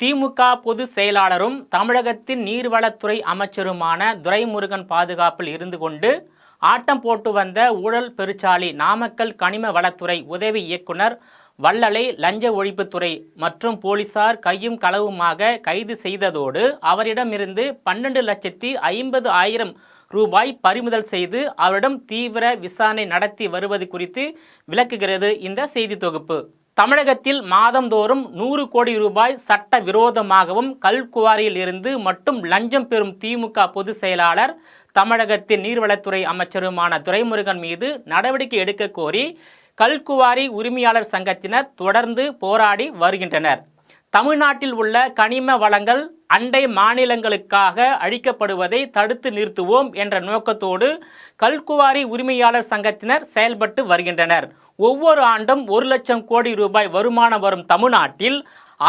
திமுக பொதுச் செயலாளரும் தமிழகத்தின் நீர்வளத்துறை அமைச்சருமான துரைமுருகன் பாதுகாப்பில் இருந்து கொண்டு ஆட்டம் போட்டு வந்த ஊழல் பெருச்சாளி நாமக்கல் கனிம வளத்துறை உதவி இயக்குனர் வள்ளலை லஞ்ச ஒழிப்புத்துறை மற்றும் போலீசார் கையும் களவுமாக கைது செய்ததோடு அவரிடமிருந்து 12,50,000 ரூபாய் பறிமுதல் செய்து அவரிடம் தீவிர விசாரணை நடத்தி வருவது குறித்து விளக்குகிறது இந்த செய்தி தொகுப்பு. தமிழகத்தில் மாதந்தோறும் 100 கோடி ரூபாய் சட்ட விரோதமாகவும் கல்குவாரியில் இருந்து மட்டும் லஞ்சம் பெறும் திமுக பொதுச் செயலாளர் தமிழகத்தின் நீர்வளத்துறை அமைச்சருமான துரைமுருகன் மீது நடவடிக்கை எடுக்க கோரி கல்குவாரி உரிமையாளர் சங்கத்தினர் தொடர்ந்து போராடி வருகின்றனர். தமிழ்நாட்டில் உள்ள கனிம வளங்கள் அண்டை மாநிலங்களுக்காக அழிக்கப்படுவதை தடுத்து நிறுத்துவோம் என்ற நோக்கத்தோடு கல்குவாரி உரிமையாளர் சங்கத்தினர் செயல்பட்டு வருகின்றனர். ஒவ்வொரு ஆண்டும் 1 லட்சம் கோடி ரூபாய் வருமானம் வரும் தமிழ்நாட்டில்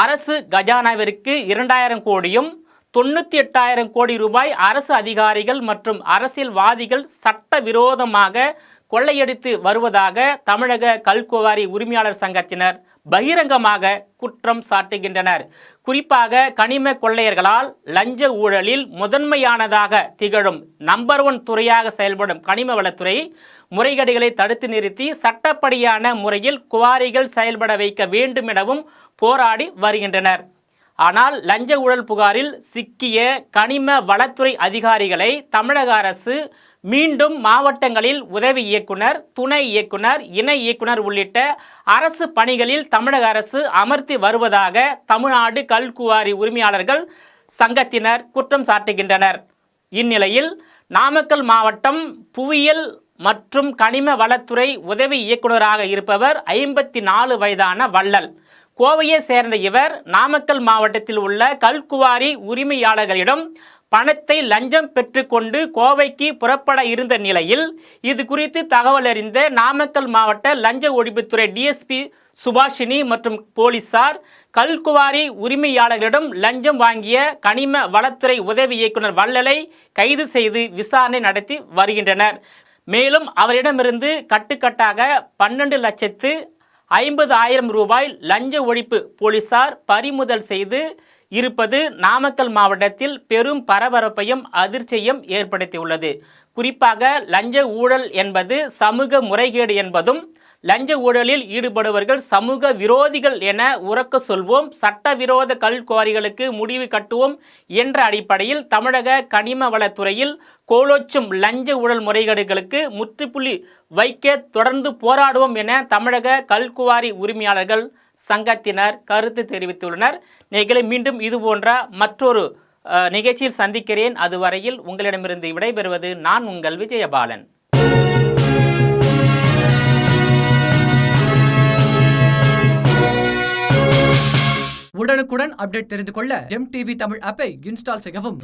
அரசு கஜானாவிற்கு 2,000 கோடியும் 98,000 கோடி ரூபாய் அரசு அதிகாரிகள் மற்றும் அரசியல்வாதிகள் சட்டவிரோதமாக கொள்ளையடித்து வருவதாக தமிழக கல்குவாரி உரிமையாளர் சங்கத்தினர் பகிரங்கமாக குற்றம் சாட்டுகின்றனர். குறிப்பாக கனிம கொள்ளையர்களால் லஞ்ச ஊழலில் முதன்மையானதாக திகழும் நம்பர் 1 துறையாக செயல்படும் கனிம வளத்துறை முறைகேடுகளை தடுத்து நிறுத்தி சட்டப்படியான முறையில் குவாரிகள் செயல்பட வைக்க வேண்டும் எனவும் போராடி வருகின்றனர். ஆனால் லஞ்ச ஊழல் புகாரில் சிக்கிய கனிம வளத்துறை அதிகாரிகளை தமிழக அரசு மீண்டும் மாவட்டங்களில் உதவி இயக்குனர், துணை இயக்குனர், இணை இயக்குனர் உள்ளிட்ட அரசு பணிகளில் தமிழக அரசு அமர்த்தி வருவதாக தமிழ்நாடு கல்குவாரி உரிமையாளர்கள் சங்கத்தினர் குற்றம் சாட்டுகின்றனர். இந்நிலையில் நாமக்கல் மாவட்டம் புவியியல் மற்றும் கனிம வளத்துறை உதவி இயக்குநராக இருப்பவர் 54 வயதான வள்ளல். கோவையை சேர்ந்த இவர் நாமக்கல் மாவட்டத்தில் உள்ள கல்குவாரி உரிமையாளர்களிடம் பணத்தை லஞ்சம் பெற்றுக்கொண்டு கோவைக்கு புறப்பட இருந்த நிலையில் இது குறித்து தகவல் அறிந்த நாமக்கல் மாவட்ட லஞ்ச ஒழிப்புத்துறை டிஎஸ்பி சுபாஷினி மற்றும் போலீசார் கல்குவாரி உரிமையாளர்களிடம் லஞ்சம் வாங்கிய கனிம வளத்துறை உதவி இயக்குனர் வள்ளலை கைது செய்து விசாரணை நடத்தி வருகின்றனர். மேலும் அவரிடமிருந்து கட்டுக்கட்டாக 12,50,000 ரூபாய் லஞ்ச ஒழிப்பு போலீசார் பறிமுதல் செய்து இருப்பது நாமக்கல் மாவட்டத்தில் பெரும் பரபரப்பையும் அதிர்ச்சியையும் ஏற்படுத்தியுள்ளது. குறிப்பாக லஞ்ச ஊழல் என்பது சமூக முறைகேடு என்பதும் லஞ்ச ஊழலில் ஈடுபடுபவர்கள் சமூக விரோதிகள் என உரக்க சொல்வோம், சட்டவிரோத கல்குவாரிகளுக்கு முடிவு கட்டுவோம் என்ற அடிப்படையில் தமிழக கனிம வளத்துறையில் கோலோச்சும் லஞ்ச ஊழல் முறைகேடுகளுக்கு முற்றுப்புள்ளி வைக்க தொடர்ந்து போராடுவோம் என தமிழக கல்குவாரி உரிமையாளர்கள் சங்கத்தினர் கருத்து தெரிவித்துள்ளனர். நீங்களே மீண்டும் இது போன்ற மற்றொரு நிகழ்ச்சியில் சந்திக்கிறேன். அதுவரையில் உங்களிடமிருந்து விடைபெறுவது நான் உங்கள் விஜயபாலன். உடனுக்குடன் அப்டேட் தெரிந்து கொள்ள ஜெம் டிவி தமிழ் ஆப்பை இன்ஸ்டால் செய்யவும்.